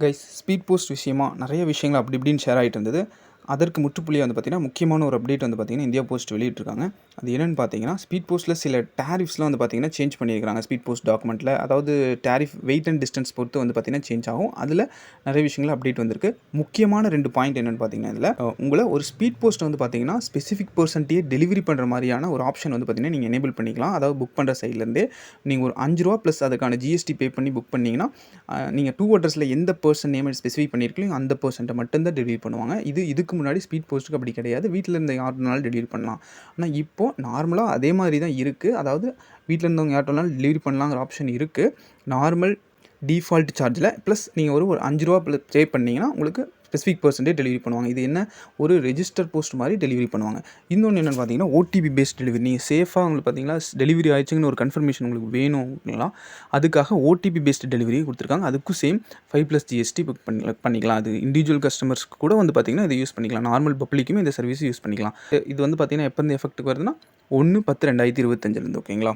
Guys speed post விஷயமா நிறைய விஷயங்கள் அப்படி இப்படின்னு ஷேர் ஆகிட்டு இருந்தது. அதற்கு முற்றுப்புள்ளியாக வந்து பார்த்திங்கன்னா, முக்கியமான ஒரு அப்டேட் வந்து பார்த்திங்கன்னா, இந்தியா போஸ்ட் வெளியிட்டிருக்காங்க. அது என்னென்னு பார்த்தீங்கன்னா, ஸ்பீட் போஸ்ட்டில் சில டேரிஃப்ஸ்லாம் வந்து பார்த்திங்கன்னா சேஞ்ச் பண்ணியிருக்காங்க. ஸ்பீட் போஸ்ட் டாக்குமெண்ட்டில் அதாவது டேரிஃப் வெயிட் அண்ட் டிஸ்டன்ஸ் பொறுத்து வந்து பார்த்திங்கன்னா சேஞ்ச் ஆகும். அதில் நிறைய விஷயங்கள் அப்டேட் வந்திருக்கு. முக்கியமான 2 பாயிண்ட் என்னென்னு பார்த்தீங்கன்னா, இதில் உங்களை ஒரு ஸ்பீட் போஸ்ட் வந்து பார்த்திங்கன்னா ஸ்பெசிஃபிக் பர்சன்ட்டையே டெலிவரி பண்ணுற மாதிரியான ஒரு ஆப்ஷன் வந்து பார்த்திங்கன்னா நீங்கள் எனேபிள் பண்ணிக்கலாம். அதாவது புக் பண்ணுற சைட்லேருந்தே நீங்கள் ஒரு ₹5 ப்ளஸ் அதுக்கான ஜிஎஸ்டி பே பண்ணி புக் பண்ணிங்கன்னா, நீங்கள் டூ அட்ரஸில் எந்த பர்சன் நேம் ஸ்பெசிஃபை பண்ணியிருக்கீங்களோ அந்த பர்சன்ட்டை மட்டும்தான் டெலிவரி பண்ணுவாங்க. இதுக்கு முன்னாடி ஸ்பீட் போஸ்ட்டுக்கு அப்படி கிடையாது. வீட்டில் இருந்த யார்னாலும் டெலிவரி பண்ணலாம். ஆனால் இப்போது நார்மலாக அதே மாதிரி தான் இருக்குது. அதாவது வீட்டில் இருந்தவங்க யார்ட்டனாலும் டெலிவரி பண்ணலாங்கிற ஆப்ஷன் இருக்குது. நார்மல் டிஃபால்ட் சார்ஜில் ப்ளஸ் நீங்கள் ஒரு ₹5 பே பண்ணிங்கன்னா உங்களுக்கு ஸ்பெசிஃபிக் பர்சன்டே டெலிவரி பண்ணுவாங்க. இது என்ன ஒரு ரெஜிஸ்டர் போஸ்ட் மாதிரி டெலிவரி பண்ணுவாங்க. இன்னொன்று என்னென்னு பார்த்தீங்கன்னா, ஓடிபி பேஸ்ட் டெலிவரி. நீங்கள் சேஃபாக உங்களுக்கு பார்த்தீங்கன்னா டெலிவரி ஆயிடுச்சுங்கன்னு ஒரு கன்ஃபர்மேஷன் உங்களுக்கு வேணுங்களா, அதுக்காக ஓடிபி பேஸ்ட் டெலிவரி கொடுத்துருக்காங்க. அதுக்கும் சேம் 5+ ஜிஎஸ்டி புக் பண்ணிக்கலாம். அது இண்டிவிஜுவல் கஸ்டமர்ஸ்க்கு கூட வந்து பார்த்திங்கன்னா இதை யூஸ் பண்ணிக்கலாம். நார்மல் பப்ளிக்குமே இந்த சர்வீஸ் யூஸ் பண்ணிக்கலாம். இது வந்து பார்த்திங்கன்னா எப்போ இருந்து எஃபெக்ட்டுக்கு வருதுன்னா 1/10/2025 ஓகேங்களா.